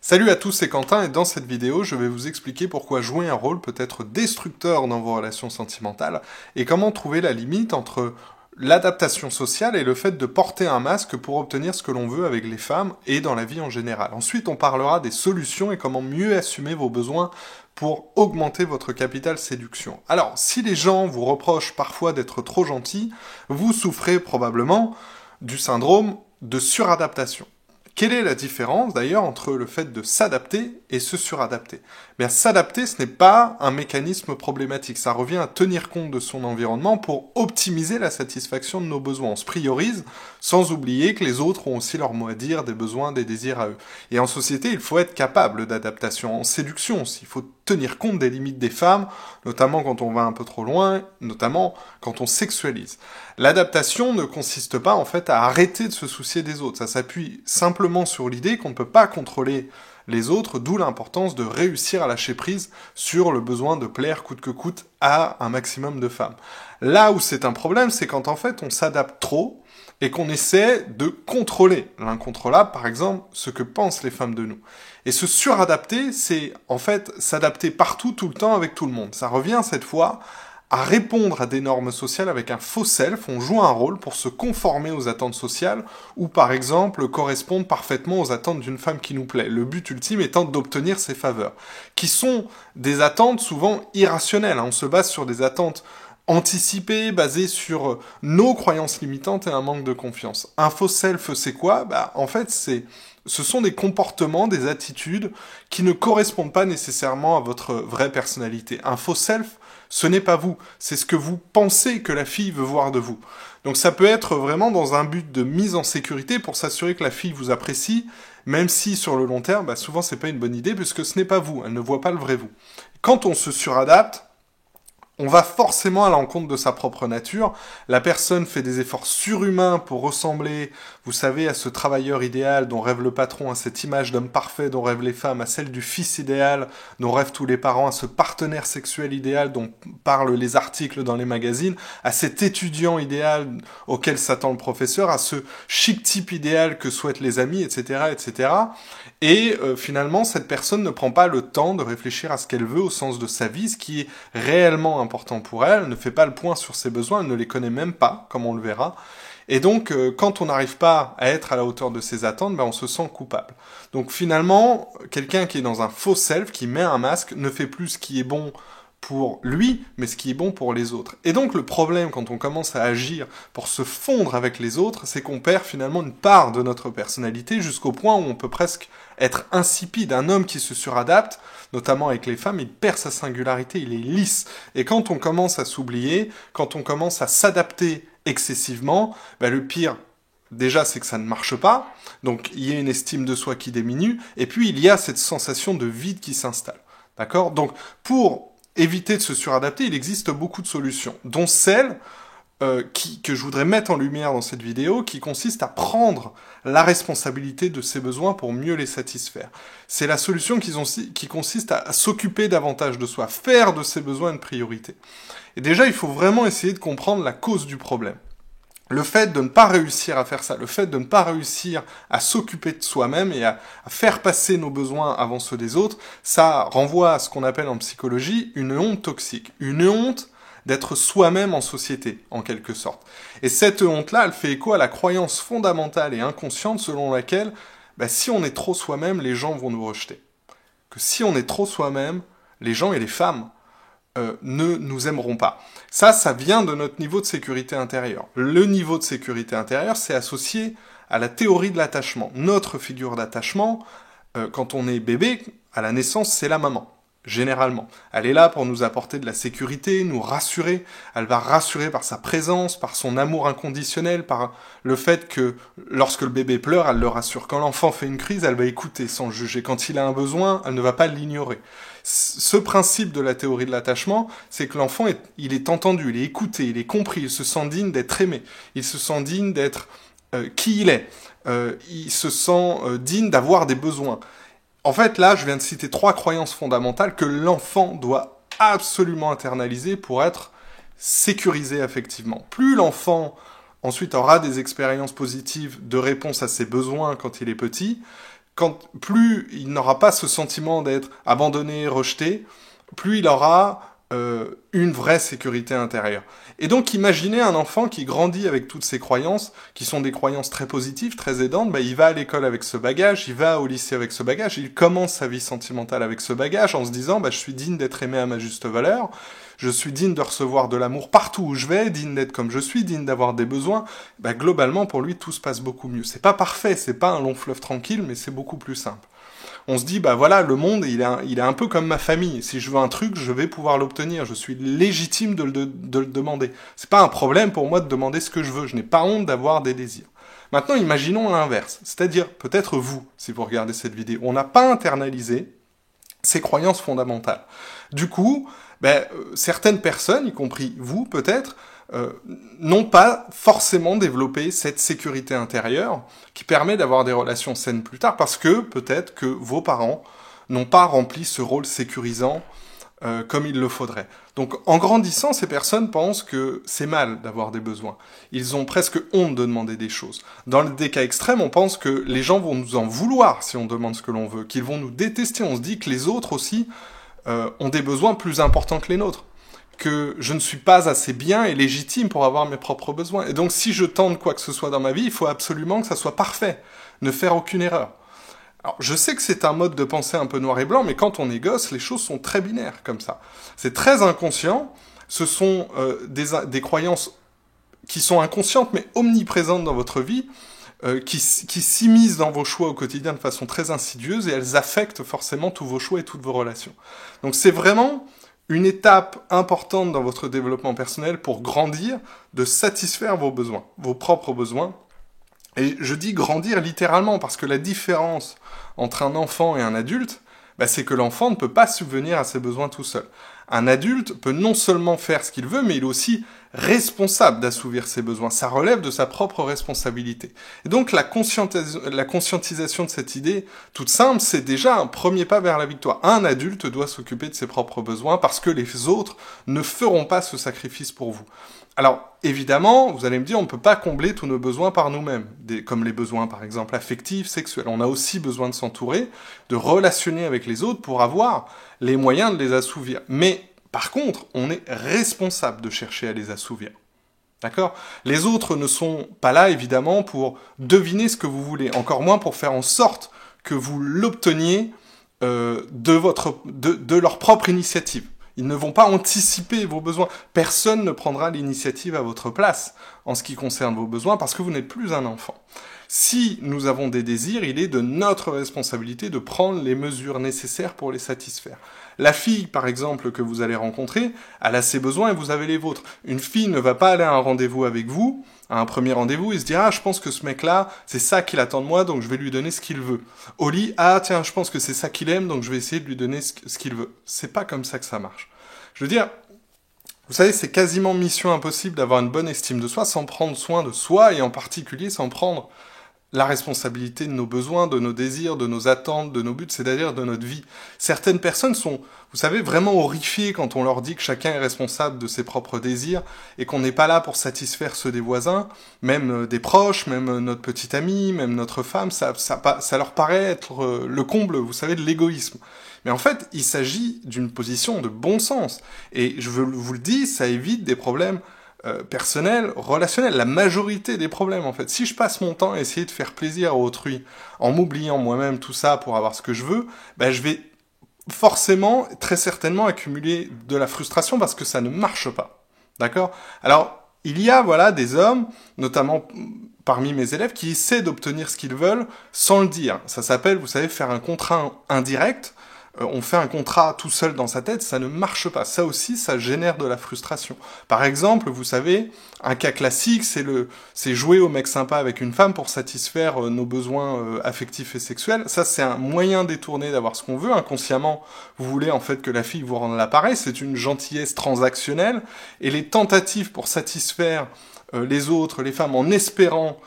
Salut à tous, c'est Quentin et dans cette vidéo, je vais vous expliquer pourquoi jouer un rôle peut être destructeur dans vos relations sentimentales et comment trouver la limite entre l'adaptation sociale et le fait de porter un masque pour obtenir ce que l'on veut avec les femmes et dans la vie en général. Ensuite, on parlera des solutions et comment mieux assumer vos besoins pour augmenter votre capital séduction. Alors, si les gens vous reprochent parfois d'être trop gentils, vous souffrez probablement du syndrome de suradaptation. Quelle est la différence d'ailleurs entre le fait de s'adapter et se suradapter? Bien, s'adapter, ce n'est pas un mécanisme problématique. Ça revient à tenir compte de son environnement pour optimiser la satisfaction de nos besoins. On se priorise sans oublier que les autres ont aussi leur mot à dire, des besoins, des désirs à eux. Et en société, il faut être capable d'adaptation. En séduction aussi, il faut tenir compte des limites des femmes, notamment quand on va un peu trop loin, notamment quand on sexualise. L'adaptation ne consiste pas en fait à arrêter de se soucier des autres. Ça s'appuie simplement sur l'idée qu'on ne peut pas contrôler les autres, d'où l'importance de réussir à lâcher prise sur le besoin de plaire coûte que coûte à un maximum de femmes. Là où c'est un problème, c'est quand en fait on s'adapte trop et qu'on essaie de contrôler l'incontrôlable, par exemple, ce que pensent les femmes de nous. Et se suradapter, c'est en fait s'adapter partout, tout le temps, avec tout le monde. Ça revient cette fois à répondre à des normes sociales avec un faux self, on joue un rôle pour se conformer aux attentes sociales, ou par exemple correspondre parfaitement aux attentes d'une femme qui nous plaît. Le but ultime étant d'obtenir ses faveurs, qui sont des attentes souvent irrationnelles. On se base sur des attentes anticipées, basées sur nos croyances limitantes et un manque de confiance. Un faux self, c'est quoi? En fait, ce sont des comportements, des attitudes qui ne correspondent pas nécessairement à votre vraie personnalité. Un faux self, ce n'est pas vous, c'est ce que vous pensez que la fille veut voir de vous. Donc ça peut être vraiment dans un but de mise en sécurité pour s'assurer que la fille vous apprécie, même si sur le long terme, souvent c'est pas une bonne idée puisque ce n'est pas vous, elle ne voit pas le vrai vous. Quand on se suradapte, on va forcément à l'encontre de sa propre nature. La personne fait des efforts surhumains pour ressembler, vous savez, à ce travailleur idéal dont rêve le patron, à cette image d'homme parfait dont rêvent les femmes, à celle du fils idéal dont rêvent tous les parents, à ce partenaire sexuel idéal dont parlent les articles dans les magazines, à cet étudiant idéal auquel s'attend le professeur, à ce chic type idéal que souhaitent les amis, etc., etc. Et finalement, cette personne ne prend pas le temps de réfléchir à ce qu'elle veut au sens de sa vie, ce qui est réellement important pour elle, ne fait pas le point sur ses besoins, elle ne les connaît même pas, comme on le verra. Et donc, quand on n'arrive pas à être à la hauteur de ses attentes, on se sent coupable. Donc finalement, quelqu'un qui est dans un faux self, qui met un masque, ne fait plus ce qui est bon pour lui, mais ce qui est bon pour les autres. Et donc le problème quand on commence à agir pour se fondre avec les autres, c'est qu'on perd finalement une part de notre personnalité jusqu'au point où on peut presque être insipide. Un homme qui se suradapte, notamment avec les femmes, il perd sa singularité, il est lisse. Et quand on commence à s'oublier, quand on commence à s'adapter excessivement, le pire, déjà, c'est que ça ne marche pas, donc il y a une estime de soi qui diminue, et puis il y a cette sensation de vide qui s'installe. D'accord? Donc, pour éviter de se suradapter, il existe beaucoup de solutions, dont celle que je voudrais mettre en lumière dans cette vidéo, qui consiste à prendre la responsabilité de ses besoins pour mieux les satisfaire. C'est la solution qui consiste à s'occuper davantage de soi, faire de ses besoins une priorité. Et déjà, il faut vraiment essayer de comprendre la cause du problème. Le fait de ne pas réussir à faire ça, le fait de ne pas réussir à s'occuper de soi-même et à faire passer nos besoins avant ceux des autres, ça renvoie à ce qu'on appelle en psychologie une honte toxique. Une honte d'être soi-même en société, en quelque sorte. Et cette honte-là, elle fait écho à la croyance fondamentale et inconsciente selon laquelle, si on est trop soi-même, les gens vont nous rejeter. Que si on est trop soi-même, les gens et les femmes ne nous aimeront pas. Ça vient de notre niveau de sécurité intérieure. Le niveau de sécurité intérieure, c'est associé à la théorie de l'attachement. Notre figure d'attachement, quand on est bébé, à la naissance, c'est la maman. Généralement. Elle est là pour nous apporter de la sécurité, nous rassurer. Elle va rassurer par sa présence, par son amour inconditionnel, par le fait que lorsque le bébé pleure, elle le rassure. Quand l'enfant fait une crise, elle va écouter sans juger. Quand il a un besoin, elle ne va pas l'ignorer. Ce principe de la théorie de l'attachement, c'est que l'enfant, il est entendu, il est écouté, il est compris, il se sent digne d'être aimé. Il se sent digne d'être qui il est. Il se sent digne d'avoir des besoins. En fait, là, je viens de citer 3 croyances fondamentales que l'enfant doit absolument internaliser pour être sécurisé affectivement. Plus l'enfant, ensuite, aura des expériences positives de réponse à ses besoins quand il est petit, plus il n'aura pas ce sentiment d'être abandonné, rejeté, plus il aura une vraie sécurité intérieure. Et donc imaginez un enfant qui grandit avec toutes ces croyances, qui sont des croyances très positives, très aidantes, il va à l'école avec ce bagage, il va au lycée avec ce bagage, il commence sa vie sentimentale avec ce bagage en se disant je suis digne d'être aimé à ma juste valeur, je suis digne de recevoir de l'amour partout où je vais, digne d'être comme je suis, digne d'avoir des besoins. Globalement pour lui tout se passe beaucoup mieux. C'est pas parfait, c'est pas un long fleuve tranquille, mais c'est beaucoup plus simple. On se dit, voilà, le monde, il est un peu comme ma famille. Si je veux un truc, je vais pouvoir l'obtenir. Je suis légitime de le demander. C'est pas un problème pour moi de demander ce que je veux. Je n'ai pas honte d'avoir des désirs. Maintenant, imaginons l'inverse. C'est-à-dire, peut-être vous, si vous regardez cette vidéo, on n'a pas internalisé ces croyances fondamentales. Du coup, certaines personnes, y compris vous, peut-être, n'ont pas forcément développé cette sécurité intérieure qui permet d'avoir des relations saines plus tard, parce que peut-être que vos parents n'ont pas rempli ce rôle sécurisant comme il le faudrait. Donc en grandissant, ces personnes pensent que c'est mal d'avoir des besoins. Ils ont presque honte de demander des choses. Dans des cas extrêmes, on pense que les gens vont nous en vouloir si on demande ce que l'on veut, qu'ils vont nous détester. On se dit que les autres aussi ont des besoins plus importants que les nôtres, que je ne suis pas assez bien et légitime pour avoir mes propres besoins. Et donc si je tente quoi que ce soit dans ma vie, il faut absolument que ça soit parfait, ne faire aucune erreur. Alors je sais que c'est un mode de pensée un peu noir et blanc, mais quand on est gosse, les choses sont très binaires comme ça. C'est très inconscient, ce sont des croyances qui sont inconscientes mais omniprésentes dans votre vie, qui s'immiscent dans vos choix au quotidien de façon très insidieuse, et elles affectent forcément tous vos choix et toutes vos relations. Donc c'est vraiment une étape importante dans votre développement personnel pour grandir, de satisfaire vos besoins, vos propres besoins. Et je dis grandir littéralement, parce que la différence entre un enfant et un adulte, c'est que l'enfant ne peut pas subvenir à ses besoins tout seul. Un adulte peut non seulement faire ce qu'il veut, mais il est aussi responsable d'assouvir ses besoins. Ça relève de sa propre responsabilité. Et donc la conscientisation de cette idée toute simple, c'est déjà un premier pas vers la victoire. Un adulte doit s'occuper de ses propres besoins parce que les autres ne feront pas ce sacrifice pour vous. Alors, évidemment, vous allez me dire, on ne peut pas combler tous nos besoins par nous-mêmes, comme les besoins, par exemple, affectifs, sexuels. On a aussi besoin de s'entourer, de relationner avec les autres pour avoir les moyens de les assouvir. Mais, par contre, on est responsable de chercher à les assouvir. D'accord ? Les autres ne sont pas là, évidemment, pour deviner ce que vous voulez, encore moins pour faire en sorte que vous l'obteniez de leur propre initiative. Ils ne vont pas anticiper vos besoins. Personne ne prendra l'initiative à votre place en ce qui concerne vos besoins parce que vous n'êtes plus un enfant. Si nous avons des désirs, il est de notre responsabilité de prendre les mesures nécessaires pour les satisfaire. La fille, par exemple, que vous allez rencontrer, elle a ses besoins et vous avez les vôtres. Une fille ne va pas aller à un rendez-vous avec vous, à un premier rendez-vous, et se dire « Ah, je pense que ce mec-là, c'est ça qu'il attend de moi, donc je vais lui donner ce qu'il veut. » Au lit « Ah, tiens, je pense que c'est ça qu'il aime, donc je vais essayer de lui donner ce qu'il veut. » C'est pas comme ça que ça marche. Je veux dire, vous savez, c'est quasiment mission impossible d'avoir une bonne estime de soi sans prendre soin de soi, et en particulier sans prendre la responsabilité de nos besoins, de nos désirs, de nos attentes, de nos buts, c'est-à-dire de notre vie. Certaines personnes sont, vous savez, vraiment horrifiées quand on leur dit que chacun est responsable de ses propres désirs et qu'on n'est pas là pour satisfaire ceux des voisins, même des proches, même notre petite amie, même notre femme, ça leur paraît être le comble, vous savez, de l'égoïsme. Mais en fait, il s'agit d'une position de bon sens. Et je vous le dis, ça évite des problèmes personnel, relationnel, la majorité des problèmes en fait. Si je passe mon temps à essayer de faire plaisir à autrui, en m'oubliant moi-même tout ça pour avoir ce que je veux, je vais forcément, très certainement accumuler de la frustration parce que ça ne marche pas. D'accord ? Alors, il y a des hommes, notamment parmi mes élèves, qui essaient d'obtenir ce qu'ils veulent sans le dire. Ça s'appelle, vous savez, faire un contrat indirect. On fait un contrat tout seul dans sa tête, ça ne marche pas. Ça aussi, ça génère de la frustration. Par exemple, vous savez, un cas classique, c'est jouer au mec sympa avec une femme pour satisfaire nos besoins affectifs et sexuels. Ça, c'est un moyen détourné d'avoir ce qu'on veut. Inconsciemment, vous voulez en fait que la fille vous rende l'appareil. C'est une gentillesse transactionnelle. Et les tentatives pour satisfaire les autres, les femmes, en espérant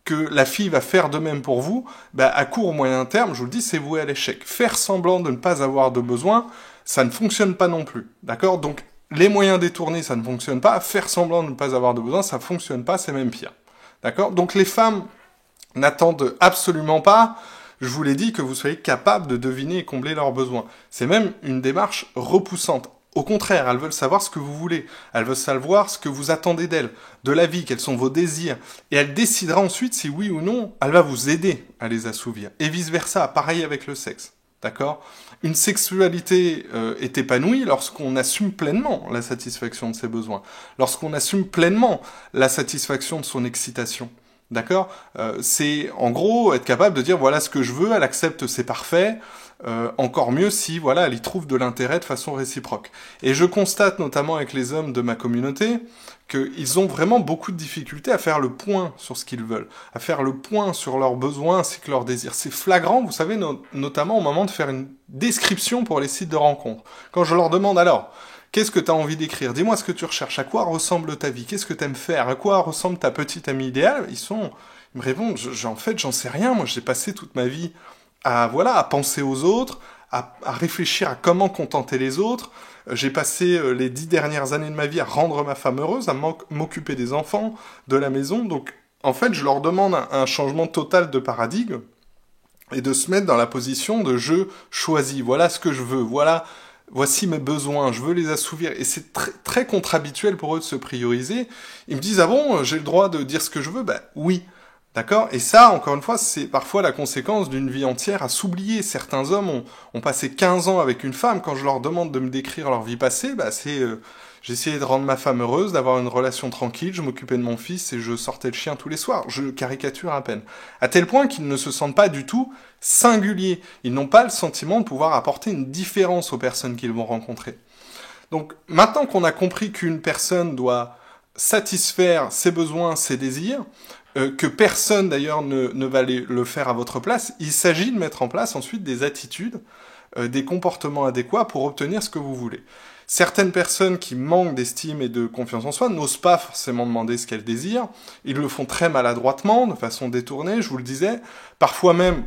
que la fille va faire de même pour vous, à court ou moyen terme, je vous le dis, c'est voué à l'échec. Faire semblant de ne pas avoir de besoin, ça ne fonctionne pas non plus. D'accord ? Donc, les moyens détournés, ça ne fonctionne pas. Faire semblant de ne pas avoir de besoin, ça ne fonctionne pas, c'est même pire. D'accord ? Donc, les femmes n'attendent absolument pas je vous l'ai dit, que vous soyez capable de deviner et combler leurs besoins. C'est même une démarche repoussante. Au contraire, elles veulent savoir ce que vous voulez. Elles veulent savoir ce que vous attendez d'elles, de la vie, quels sont vos désirs. Et elle décidera ensuite si oui ou non, elle va vous aider à les assouvir. Et vice-versa, pareil avec le sexe. D'accord ? Une sexualité est épanouie lorsqu'on assume pleinement la satisfaction de ses besoins. Lorsqu'on assume pleinement la satisfaction de son excitation. D'accord ? C'est en gros être capable de dire voilà ce que je veux, elle accepte, c'est parfait. Encore mieux si voilà elle y trouve de l'intérêt de façon réciproque. Et je constate notamment avec les hommes de ma communauté qu'ils ont vraiment beaucoup de difficultés à faire le point sur ce qu'ils veulent, à faire le point sur leurs besoins ainsi que leurs désirs. C'est flagrant, vous savez, notamment au moment de faire une description pour les sites de rencontres. Quand je leur demande alors, qu'est-ce que tu as envie d'écrire? Dis-moi ce que tu recherches, à quoi ressemble ta vie, qu'est-ce que tu aimes faire, à quoi ressemble ta petite amie idéale, ils me répondent, en fait, j'en sais rien, moi j'ai passé toute ma vie à penser aux autres, à réfléchir à comment contenter les autres. J'ai passé les 10 dernières années de ma vie à rendre ma femme heureuse, à m'occuper des enfants, de la maison. Donc, en fait, je leur demande un changement total de paradigme et de se mettre dans la position de je choisis. Voilà ce que je veux. Voici mes besoins. Je veux les assouvir. Et c'est très, très contre-habituel pour eux de se prioriser. Ils me disent, ah bon, j'ai le droit de dire ce que je veux? Ben oui. D'accord? Et ça, encore une fois, c'est parfois la conséquence d'une vie entière à s'oublier. Certains hommes ont passé 15 ans avec une femme. Quand je leur demande de me décrire leur vie passée, j'essayais de rendre ma femme heureuse, d'avoir une relation tranquille, je m'occupais de mon fils et je sortais le chien tous les soirs. Je caricature à peine. À tel point qu'ils ne se sentent pas du tout singuliers. Ils n'ont pas le sentiment de pouvoir apporter une différence aux personnes qu'ils vont rencontrer. Donc, maintenant qu'on a compris qu'une personne doit satisfaire ses besoins, ses désirs, que personne d'ailleurs ne va le faire à votre place, il s'agit de mettre en place ensuite des attitudes, des comportements adéquats pour obtenir ce que vous voulez. Certaines personnes qui manquent d'estime et de confiance en soi n'osent pas forcément demander ce qu'elles désirent, ils le font très maladroitement, de façon détournée, je vous le disais, parfois même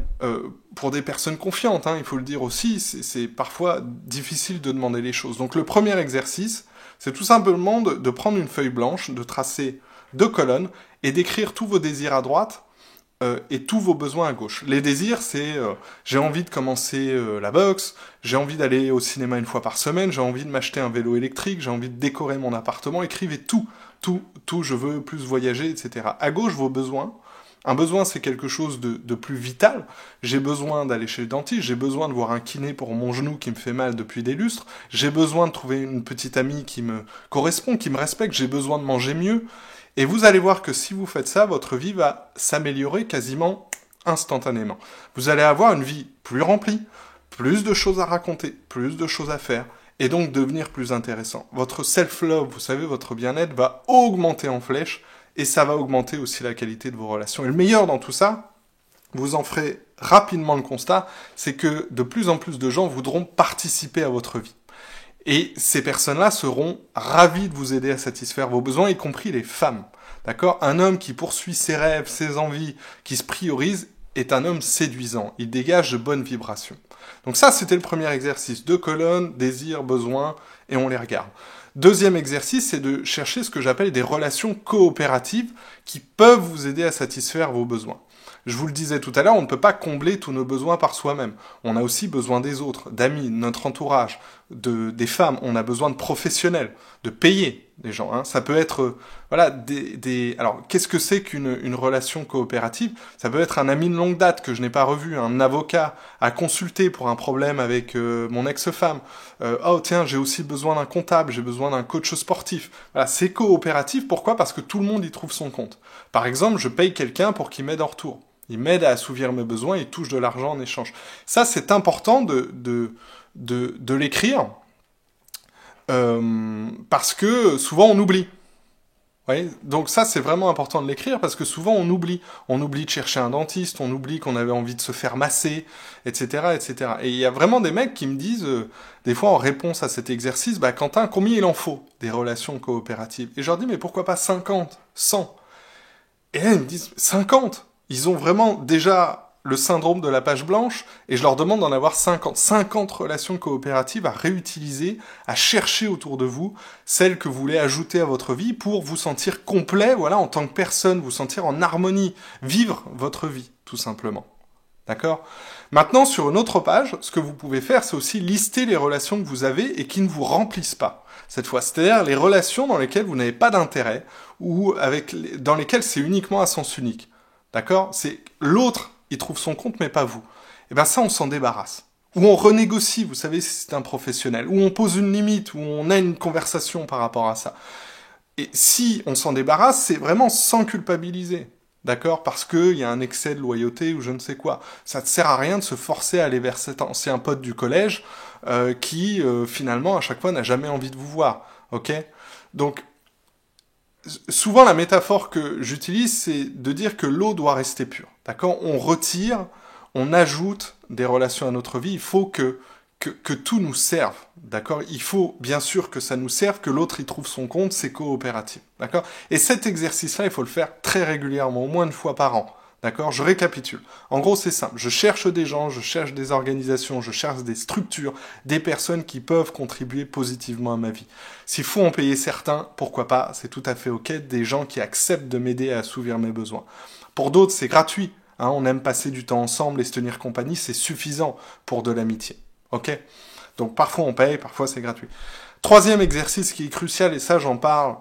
pour des personnes confiantes, il faut le dire aussi, c'est parfois difficile de demander les choses. Donc le premier exercice, c'est tout simplement de prendre une feuille blanche, de tracer 2 colonnes, et d'écrire tous vos désirs à droite et tous vos besoins à gauche. Les désirs, c'est j'ai envie de commencer la boxe, j'ai envie d'aller au cinéma une fois par semaine, j'ai envie de m'acheter un vélo électrique, j'ai envie de décorer mon appartement, écrivez tout, je veux plus voyager, etc. À gauche, vos besoins. Un besoin, c'est quelque chose de plus vital. J'ai besoin d'aller chez le dentiste, j'ai besoin de voir un kiné pour mon genou qui me fait mal depuis des lustres, j'ai besoin de trouver une petite amie qui me correspond, qui me respecte, j'ai besoin de manger mieux. Et vous allez voir que si vous faites ça, votre vie va s'améliorer quasiment instantanément. Vous allez avoir une vie plus remplie, plus de choses à raconter, plus de choses à faire, et donc devenir plus intéressant. Votre self-love, vous savez, votre bien-être va augmenter en flèche, et ça va augmenter aussi la qualité de vos relations. Et le meilleur dans tout ça, vous en ferez rapidement le constat, c'est que de plus en plus de gens voudront participer à votre vie. Et ces personnes-là seront ravies de vous aider à satisfaire vos besoins, y compris les femmes. D'accord? Un homme qui poursuit ses rêves, ses envies, qui se priorise, est un homme séduisant. Il dégage de bonnes vibrations. Donc ça, c'était le premier exercice. 2 colonnes, désirs, besoins, et on les regarde. Deuxième exercice, c'est de chercher ce que j'appelle des relations coopératives qui peuvent vous aider à satisfaire vos besoins. Je vous le disais tout à l'heure, on ne peut pas combler tous nos besoins par soi-même. On a aussi besoin des autres, d'amis, de notre entourage, des femmes. On a besoin de professionnels, de payer des gens. Ça peut être, Alors, qu'est-ce que c'est qu'une relation coopérative? Ça peut être un ami de longue date que je n'ai pas revu, un avocat à consulter pour un problème avec mon ex-femme. Tiens, j'ai aussi besoin d'un comptable, j'ai besoin d'un coach sportif. Voilà, c'est coopératif. Pourquoi? Parce que tout le monde y trouve son compte. Par exemple, je paye quelqu'un pour qu'il m'aide en retour. Il m'aide à assouvir mes besoins, il touche de l'argent en échange. Ça, c'est important de l'écrire, parce que souvent on oublie. Oui, donc ça, c'est vraiment important de l'écrire, parce que souvent on oublie. On oublie de chercher un dentiste, on oublie qu'on avait envie de se faire masser, etc., etc. Et il y a vraiment des mecs qui me disent, des fois en réponse à cet exercice, Quentin, combien il en faut des relations coopératives? Et je leur dis, mais pourquoi pas 50, 100? Et là, ils me disent, 50? Ils ont vraiment déjà le syndrome de la page blanche, et je leur demande d'en avoir 50. 50 relations coopératives à réutiliser, à chercher autour de vous, celles que vous voulez ajouter à votre vie pour vous sentir complet, en tant que personne, vous sentir en harmonie, vivre votre vie, tout simplement. D'accord? Maintenant, sur une autre page, ce que vous pouvez faire, c'est aussi lister les relations que vous avez et qui ne vous remplissent pas. Cette fois, c'est-à-dire les relations dans lesquelles vous n'avez pas d'intérêt ou dans lesquelles c'est uniquement à sens unique. D'accord? C'est l'autre, il trouve son compte, mais pas vous. Et bien ça, on s'en débarrasse. Ou on renégocie, vous savez, si c'est un professionnel. Ou on pose une limite, ou on a une conversation par rapport à ça. Et si on s'en débarrasse, c'est vraiment sans culpabiliser. D'accord? Parce qu'il y a un excès de loyauté ou je ne sais quoi. Ça ne sert à rien de se forcer à aller vers cet ancien pote du collège qui, finalement, à chaque fois, n'a jamais envie de vous voir. Ok? Donc, souvent, la métaphore que j'utilise, c'est de dire que l'eau doit rester pure. D'accord? On retire, on ajoute des relations à notre vie. Il faut que tout nous serve, d'accord? Il faut bien sûr que ça nous serve, que l'autre y trouve son compte, c'est coopératif, d'accord? Et cet exercice-là, il faut le faire très régulièrement, au moins une fois par an, d'accord? Je récapitule. En gros, c'est simple. Je cherche des gens, je cherche des organisations, je cherche des structures, des personnes qui peuvent contribuer positivement à ma vie. S'il faut en payer certains, pourquoi pas? C'est tout à fait ok. Des gens qui acceptent de m'aider à assouvir mes besoins. Pour d'autres, c'est gratuit. Hein, on aime passer du temps ensemble et se tenir compagnie, c'est suffisant pour de l'amitié. Ok? Donc parfois on paye, parfois c'est gratuit. Troisième exercice qui est crucial, et ça j'en parle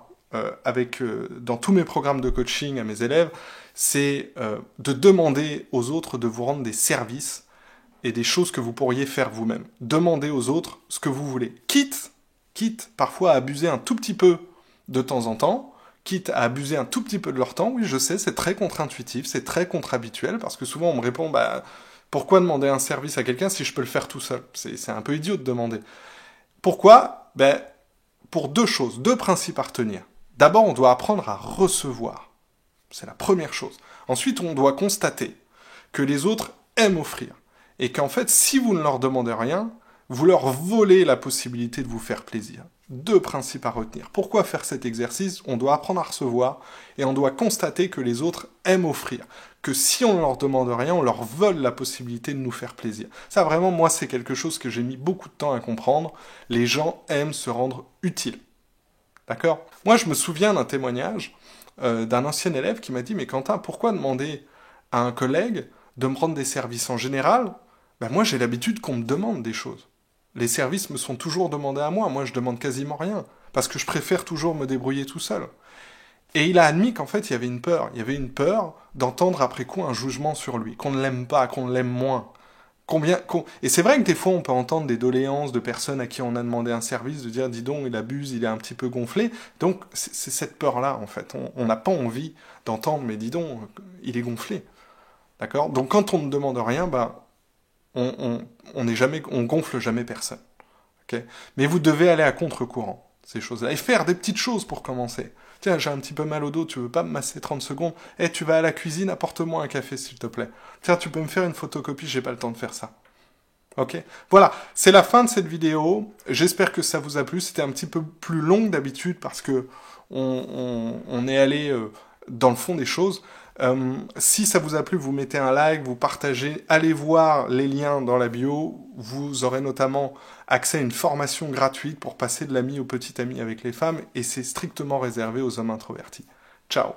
dans tous mes programmes de coaching à mes élèves, c'est de demander aux autres de vous rendre des services et des choses que vous pourriez faire vous-même. Demandez aux autres ce que vous voulez. Quitte parfois à abuser un tout petit peu de temps en temps, quitte à abuser un tout petit peu de leur temps. Oui, je sais, c'est très contre-intuitif, c'est très contre-habituel, parce que souvent on me répond, pourquoi demander un service à quelqu'un si je peux le faire tout seul? C'est un peu idiot de demander. Pourquoi? Pour deux choses, deux principes à retenir. D'abord, on doit apprendre à recevoir. C'est la première chose. Ensuite, on doit constater que les autres aiment offrir. Et qu'en fait, si vous ne leur demandez rien, vous leur volez la possibilité de vous faire plaisir. Deux principes à retenir. Pourquoi faire cet exercice? On doit apprendre à recevoir et on doit constater que les autres aiment offrir. Que si on ne leur demande rien, on leur vole la possibilité de nous faire plaisir. Ça, vraiment, moi, c'est quelque chose que j'ai mis beaucoup de temps à comprendre. Les gens aiment se rendre utiles. D'accord? Moi, je me souviens d'un témoignage d'un ancien élève qui m'a dit « Mais Quentin, pourquoi demander à un collègue de me rendre des services en général? Moi, j'ai l'habitude qu'on me demande des choses. Les services me sont toujours demandés à moi. Moi, je demande quasiment rien. Parce que je préfère toujours me débrouiller tout seul. » Et il a admis qu'en fait, il y avait une peur. Il y avait une peur d'entendre après coup un jugement sur lui. Qu'on ne l'aime pas, qu'on l'aime moins. Et c'est vrai que des fois, on peut entendre des doléances de personnes à qui on a demandé un service, de dire, dis donc, il abuse, il est un petit peu gonflé. Donc, c'est cette peur-là, en fait. On n'a pas envie d'entendre, mais dis donc, il est gonflé. D'accord? Donc, quand on ne demande rien, on gonfle jamais personne. Okay? Mais vous devez aller à contre-courant, ces choses-là. Et faire des petites choses pour commencer. Tiens, j'ai un petit peu mal au dos, tu veux pas me masser 30 secondes? Tu vas à la cuisine, apporte-moi un café, s'il te plaît. Tiens, tu peux me faire une photocopie, j'ai pas le temps de faire ça. Ok? Voilà, c'est la fin de cette vidéo. J'espère que ça vous a plu. C'était un petit peu plus long que d'habitude parce que on est allé dans le fond des choses. Si ça vous a plu, vous mettez un like, vous partagez, allez voir les liens dans la bio. Vous aurez notamment accès à une formation gratuite pour passer de l'ami au petit ami avec les femmes et c'est strictement réservé aux hommes introvertis. Ciao!